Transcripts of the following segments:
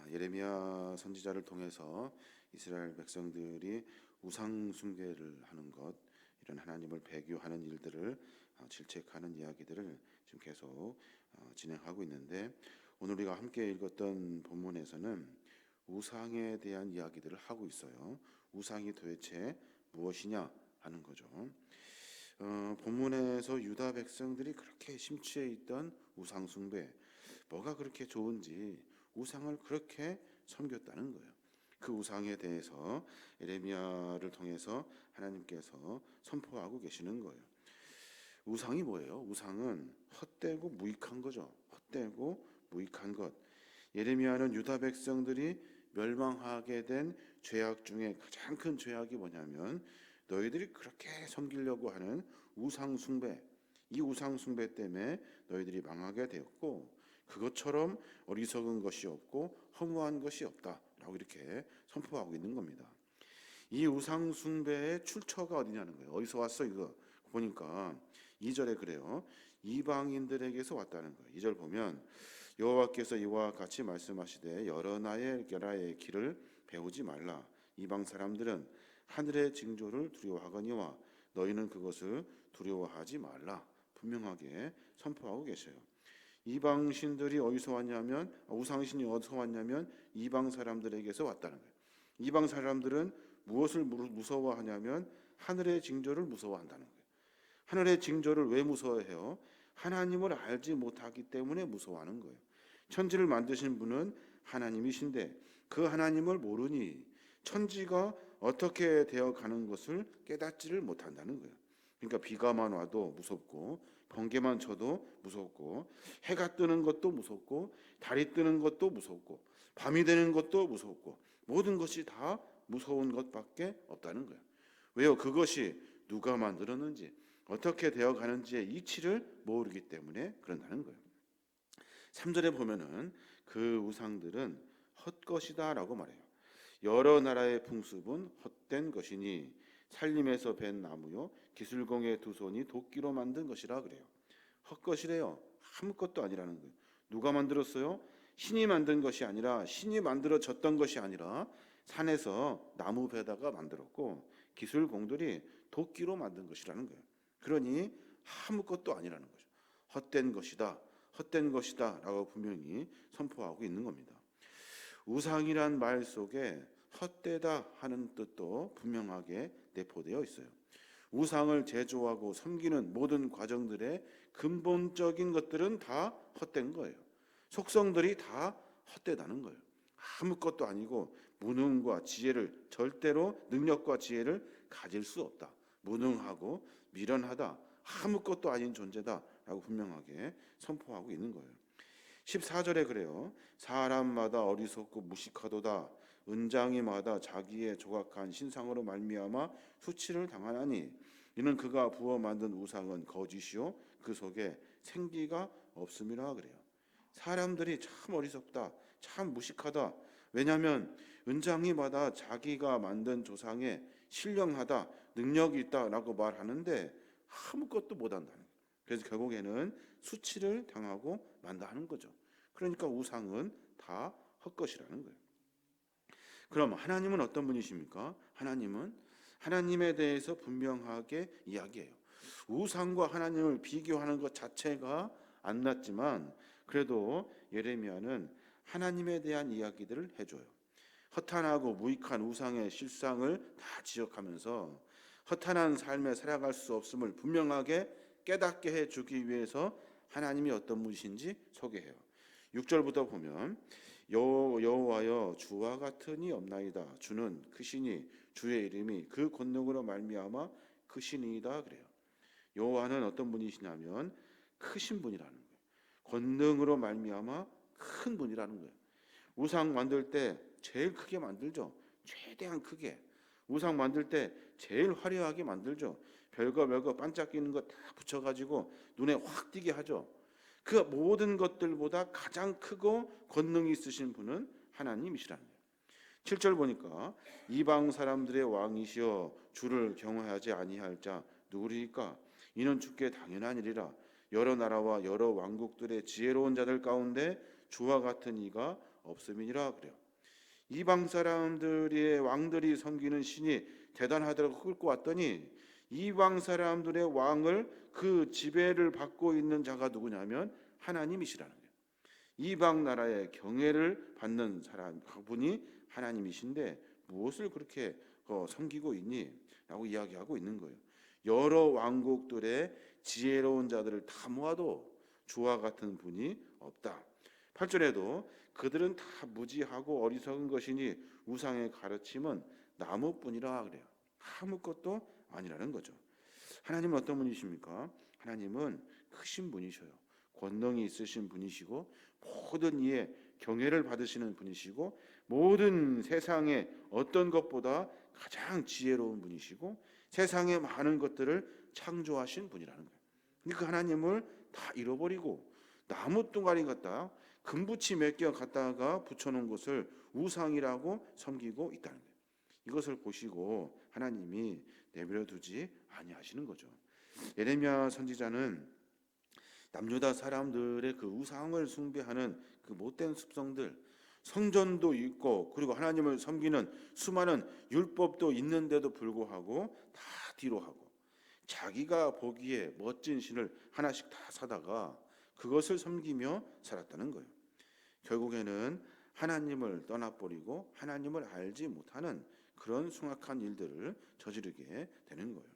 예레미야 선지자를 통해서 이스라엘 백성들이 우상 숭배를 하는 것, 이런 하나님을 배교하는 일들을 질책하는 이야기들을 지금 계속 진행하고 있는데, 오늘 우리가 함께 읽었던 본문에서는 우상에 대한 이야기들을 하고 있어요. 우상이 도대체 무엇이냐 하는 거죠. 본문에서 유다 백성들이 그렇게 심취해 있던 우상 숭배, 뭐가 그렇게 좋은지 우상을 그렇게 섬겼다는 거예요. 그 우상에 대해서 예레미야를 통해서 하나님께서 선포하고 계시는 거예요. 우상이 뭐예요? 우상은 헛되고 무익한 거죠. 헛되고 무익한 것. 예레미야는 유다 백성들이 멸망하게 된 죄악 중에 가장 큰 죄악이 뭐냐면, 너희들이 그렇게 섬기려고 하는 우상 숭배, 이 우상 숭배 때문에 너희들이 망하게 되었고, 그것처럼 어리석은 것이 없고 허무한 것이 없다라고 이렇게 선포하고 있는 겁니다. 이 우상 숭배의 출처가 어디냐는 거예요. 어디서 왔어 이거 보니까 2절에 그래요. 이방인들에게서 왔다는 거예요. 2절 보면 여호와께서 이와 같이 말씀하시되 여러 나라의 길을 배우지 말라. 이방 사람들은 하늘의 징조를 두려워하거니와 너희는 그것을 두려워하지 말라. 분명하게 선포하고 계셔요. 이방 신들이 어디서 왔냐면, 우상신이 어디서 왔냐면 이방 사람들에게서 왔다는 거예요. 이방 사람들은 무엇을 무서워하냐면 하늘의 징조를 무서워한다는 거예요. 하늘의 징조를 왜 무서워해요? 하나님을 알지 못하기 때문에 무서워하는 거예요. 천지를 만드신 분은 하나님이신데 그 하나님을 모르니 천지가 어떻게 되어 가는 것을 깨닫지를 못한다는 거예요. 그러니까 비가만 와도 무섭고, 번개만 쳐도 무섭고, 해가 뜨는 것도 무섭고, 달이 뜨는 것도 무섭고, 밤이 되는 것도 무섭고, 모든 것이 다 무서운 것밖에 없다는 거예요. 왜요? 그것이 누가 만들었는지, 어떻게 되어 가는지의 이치를 모르기 때문에 그런다는 거예요. 3절에 보면은 그 우상들은 헛것이다 라고 말해요. 여러 나라의 풍습은 헛된 것이니 살림에서 벤 나무요 기술공의 두 손이 도끼로 만든 것이라 그래요. 헛것이래요. 아무것도 아니라는 거예요. 누가 만들었어요? 신이 만든 것이 아니라, 신이 만들어졌던 것이 아니라 산에서 나무 베다가 만들었고 기술공들이 도끼로 만든 것이라는 거예요. 그러니 아무것도 아니라는 거죠. 헛된 것이다, 헛된 것이다 라고 분명히 선포하고 있는 겁니다. 우상이란 말 속에 헛되다 하는 뜻도 분명하게 내포되어 있어요. 우상을 제조하고 섬기는 모든 과정들의 근본적인 것들은 다 헛된 거예요. 속성들이 다 헛되다는 거예요. 아무것도 아니고 무능과 지혜를, 절대로 능력과 지혜를 가질 수 없다. 무능하고 미련하다, 아무것도 아닌 존재다라고 분명하게 선포하고 있는 거예요. 14절에 그래요. 사람마다 어리석고 무식하도다. 은장이마다 자기의 조각한 신상으로 말미암아 수치를 당하나니 이는 그가 부어 만든 우상은 거짓이요 그 속에 생기가 없음이라 그래요. 사람들이 참 어리석다, 참 무식하다. 왜냐하면 은장이마다 자기가 만든 조상에 신령하다, 능력이 있다라고 말하는데 아무것도 못한다는 거예요. 그래서 결국에는 수치를 당하고 만다는 거죠. 그러니까 우상은 다 헛것이라는 거예요. 그럼 하나님은 어떤 분이십니까? 하나님은 하나님에 대해서 분명하게 이야기해요. 우상과 하나님을 비교하는 것 자체가 안 낫지만 그래도 예레미야는 하나님에 대한 이야기들을 해줘요. 허탄하고 무익한 우상의 실상을 다 지적하면서 허탄한 삶에 살아갈 수 없음을 분명하게 깨닫게 해주기 위해서 하나님이 어떤 분이신지 소개해요. 6절부터 보면 여호와여 주와 같으니 없나이다. 주는 크시니 주의 이름이 그 권능으로 말미암아 크시니이다 그래요. 여호와는 어떤 분이시냐면 크신 분이라는 거예요. 권능으로 말미암아 큰 분이라는 거예요. 우상 만들 때 제일 크게 만들죠. 최대한 크게. 우상 만들 때 제일 화려하게 만들죠. 별거 반짝이는 거 다 붙여가지고 눈에 확 띄게 하죠. 그 모든 것들보다 가장 크고 권능이 있으신 분은 하나님이시라는 거예요. 7절 보니까 이방 사람들의 왕이시여 주를 경외하지 아니할 자 누구리까? 이는 주께 당연한 일이라. 여러 나라와 여러 왕국들의 지혜로운 자들 가운데 주와 같은 이가 없음이니라 그래요. 이방 사람들의 왕들이 섬기는 신이 대단하다고 끌고 왔더니 이방 사람들의 왕을 그 지배를 받고 있는 자가 누구냐면 하나님이시라는 거예요. 이방 나라의 경애를 받는 사람 분이 하나님이신데 무엇을 그렇게 섬기고 있니? 라고 이야기하고 있는 거예요. 여러 왕국들의 지혜로운 자들을 다 모아도 주와 같은 분이 없다. 8절에도 그들은 다 무지하고 어리석은 것이니 우상의 가르침은 나무뿐이라 그래요. 아무것도 아니라는 거죠. 하나님은 어떤 분이십니까? 하나님은 크신 분이셔요. 권능이 있으신 분이시고 모든 이의 경외를 받으시는 분이시고 모든 세상의 어떤 것보다 가장 지혜로운 분이시고 세상의 많은 것들을 창조하신 분이라는 거예요. 그 하나님을 다 잃어버리고 나무 뚱아리 갖다 금붙이 몇 개 갖다가 붙여놓은 것을 우상이라고 섬기고 있다는 거예요. 이것을 보시고 하나님이 내버려 두지 아니하시는 거죠. 예레미야 선지자는 남유다 사람들의 그 우상을 숭배하는 그 못된 습성들, 성전도 있고 그리고 하나님을 섬기는 수많은 율법도 있는데도 불구하고 다 뒤로 하고 자기가 보기에 멋진 신을 하나씩 다 사다가 그것을 섬기며 살았다는 거예요. 결국에는 하나님을 떠나버리고 하나님을 알지 못하는 그런 숭악한 일들을 저지르게 되는 거예요.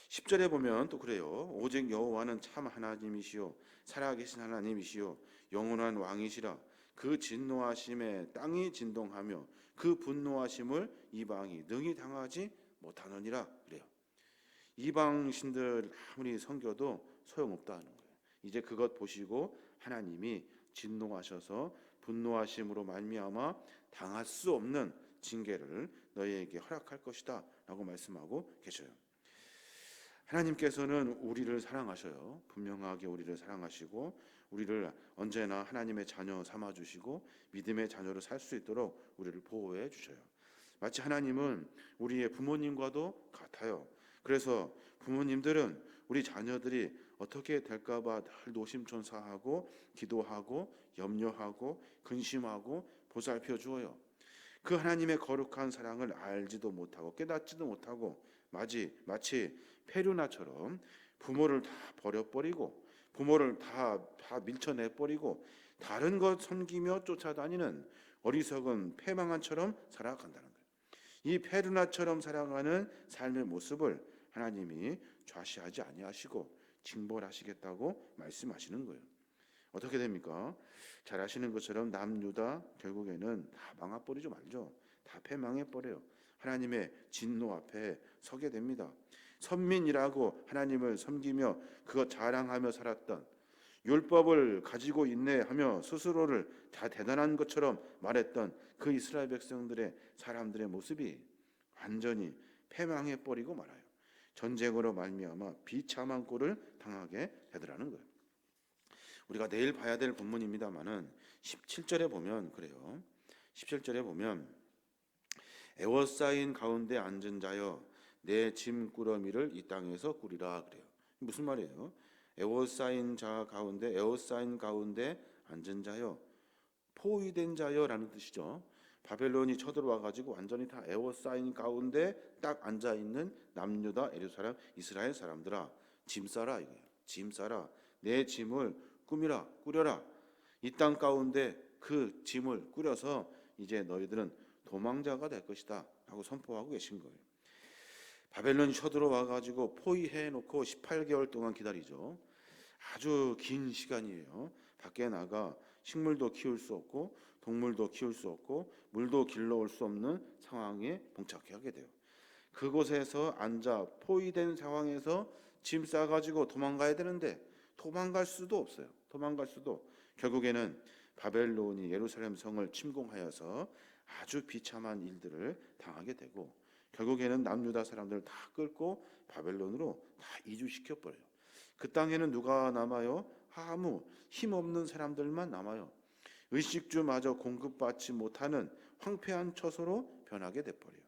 10절에 보면 또 그래요. 오직 여호와는 참 하나님이시요 살아계신 하나님이시요 영원한 왕이시라. 그 진노하심에 땅이 진동하며 그 분노하심을 이방이 능히 당하지 못하느니라 그래요. 이방 신들 아무리 섬겨도 소용없다는 거예요. 이제 그것 보시고 하나님이 진노하셔서 분노하심으로 말미암아 당할 수 없는 징계를 너희에게 허락할 것이다 라고 말씀하고 계셔요. 하나님께서는 우리를 사랑하셔요. 분명하게 우리를 사랑하시고 우리를 언제나 하나님의 자녀 삼아주시고 믿음의 자녀로 살 수 있도록 우리를 보호해 주셔요. 마치 하나님은 우리의 부모님과도 같아요. 그래서 부모님들은 우리 자녀들이 어떻게 될까 봐 늘 노심초사하고 기도하고 염려하고 근심하고 보살펴 주어요. 그 하나님의 거룩한 사랑을 알지도 못하고 깨닫지도 못하고 마치 페루나처럼 부모를 다 버려버리고 부모를 다 밀쳐내버리고 다른 것 섬기며 쫓아다니는 어리석은 패망한처럼 살아간다는 거예요. 이 페루나처럼 살아가는 삶의 모습을 하나님이 좌시하지 아니하시고 징벌하시겠다고 말씀하시는 거예요. 어떻게 됩니까? 잘 아시는 것처럼 남유다 결국에는 다 망해버리죠 말죠. 다 패망해버려요. 하나님의 진노 앞에 서게 됩니다. 선민이라고 하나님을 섬기며 그것 자랑하며 살았던 율법을 가지고 있네 하며 스스로를 다 대단한 것처럼 말했던 그 이스라엘 백성들의 사람들의 모습이 완전히 패망해버리고 말아요. 전쟁으로 말미암아 비참한 꼴을 당하게 되더라는 거예요. 우리가 내일 봐야 될 본문입니다만은 17절에 보면 그래요. 17절에 보면 에워싸인 가운데 앉은 자여 내 짐꾸러미를 이 땅에서 꾸리라 그래요. 무슨 말이에요? 에워싸인 가운데 앉은 자여, 포위된 자여라는 뜻이죠. 바벨론이 쳐들어와 가지고 완전히 다 에워싸인 가운데 딱 앉아 있는 남유다, 예루살렘, 이스라엘 사람들아, 짐 싸라 이거예요. 짐 싸라. 내 짐을 꾸려라. 이 땅 가운데 그 짐을 꾸려서 이제 너희들은 도망자가 될 것이다 하고 선포하고 계신 거예요. 바벨론이 쳐들어와 가지고 포위해 놓고 18개월 동안 기다리죠. 아주 긴 시간이에요. 밖에 나가 식물도 키울 수 없고 동물도 키울 수 없고 물도 길러올 수 없는 상황에 봉착해 하게 돼요. 그곳에서 앉아 포위된 상황에서 짐 싸가지고 도망가야 되는데 도망갈 수도 없어요. 결국에는 바벨론이 예루살렘 성을 침공하여서 아주 비참한 일들을 당하게 되고 결국에는 남유다 사람들을 다 끌고 바벨론으로 다 이주시켜 버려요. 그 땅에는 누가 남아요? 아무 힘없는 사람들만 남아요. 의식주마저 공급받지 못하는 황폐한 처소로 변하게 돼 버려요.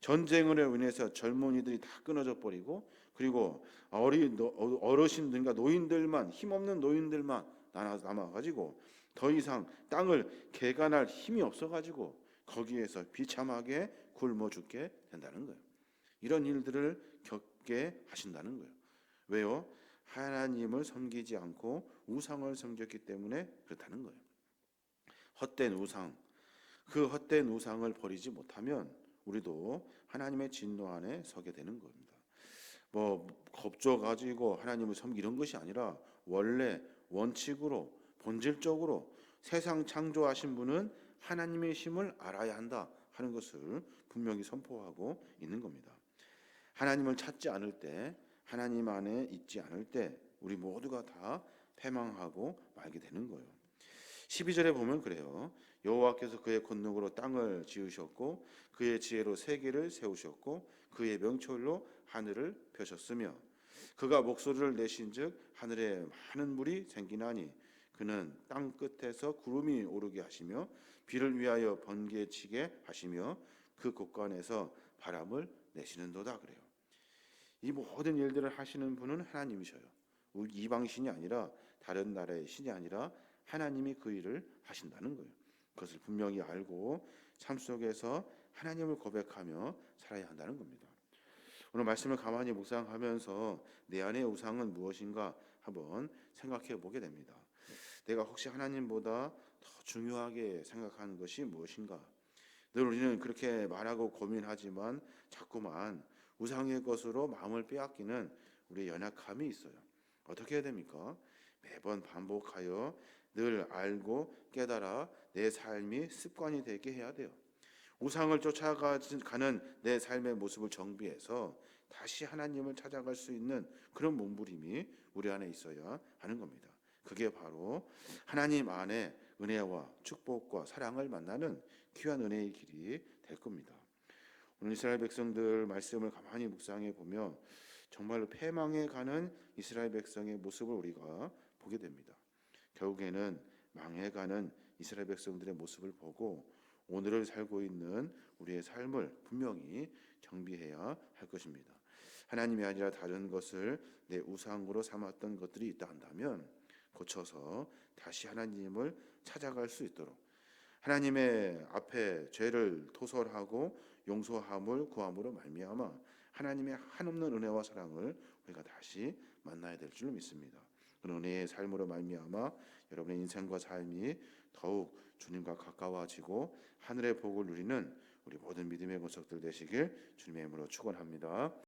전쟁으로 인해서 젊은이들이 다 끊어져 버리고 그리고 어르신들과 노인들만, 힘없는 노인들만 남아가지고 더 이상 땅을 개간할 힘이 없어가지고 거기에서 비참하게 굶어 죽게 된다는 거예요. 이런 일들을 겪게 하신다는 거예요. 왜요? 하나님을 섬기지 않고 우상을 섬겼기 때문에 그렇다는 거예요. 헛된 우상, 그 헛된 우상을 버리지 못하면 우리도 하나님의 진노 안에 서게 되는 겁니다. 뭐 겁줘 가지고 하나님을 섬기는 것이 아니라 원래 원칙으로 본질적으로 세상 창조하신 분은 하나님이심을 알아야 한다 하는 것을 분명히 선포하고 있는 겁니다. 하나님을 찾지 않을 때, 하나님 안에 있지 않을 때 우리 모두가 다 패망하고 말게 되는 거예요. 12절에 보면 그래요. 여호와께서 그의 권능으로 땅을 지으셨고 그의 지혜로 세계를 세우셨고 그의 명철로 하늘을 펴셨으며 그가 목소리를 내신즉 하늘에 많은 물이 생기나니 그는 땅 끝에서 구름이 오르게 하시며 비를 위하여 번개치게 하시며 그 곳간에서 바람을 내시는도다 그래요. 이 모든 일들을 하시는 분은 하나님이셔요. 이방신이 아니라 다른 나라의 신이 아니라 하나님이 그 일을 하신다는 거예요. 그것을 분명히 알고 삶 속에서 하나님을 고백하며 살아야 한다는 겁니다. 오늘 말씀을 가만히 묵상하면서 내 안의 우상은 무엇인가 한번 생각해 보게 됩니다. 내가 혹시 하나님보다 더 중요하게 생각하는 것이 무엇인가? 늘 우리는 그렇게 말하고 고민하지만 자꾸만 우상의 것으로 마음을 빼앗기는 우리의 연약함이 있어요. 어떻게 해야 됩니까? 매번 반복하여 늘 알고 깨달아 내 삶이 습관이 되게 해야 돼요. 우상을 쫓아가는 내 삶의 모습을 정비해서 다시 하나님을 찾아갈 수 있는 그런 몸부림이 우리 안에 있어야 하는 겁니다. 그게 바로 하나님 안에 은혜와 축복과 사랑을 만나는 귀한 은혜의 길이 될 겁니다. 오늘 이스라엘 백성들 말씀을 가만히 묵상해 보면 정말로 패망해 가는 이스라엘 백성의 모습을 우리가 보게 됩니다. 결국에는 망해가는 이스라엘 백성들의 모습을 보고 오늘을 살고 있는 우리의 삶을 분명히 정비해야 할 것입니다. 하나님이 아니라 다른 것을 내 우상으로 삼았던 것들이 있다 한다면 고쳐서 다시 하나님을 찾아갈 수 있도록 하나님의 앞에 죄를 토설하고 용서함을 구함으로 말미암아 하나님의 한없는 은혜와 사랑을 우리가 다시 만나야 될 줄 믿습니다. 그런 은혜의 삶으로 말미암아 여러분의 인생과 삶이 더욱 주님과 가까워지고 하늘의 복을 누리는 우리 모든 믿음의 권속들 되시길 주님의 이름으로 축원합니다.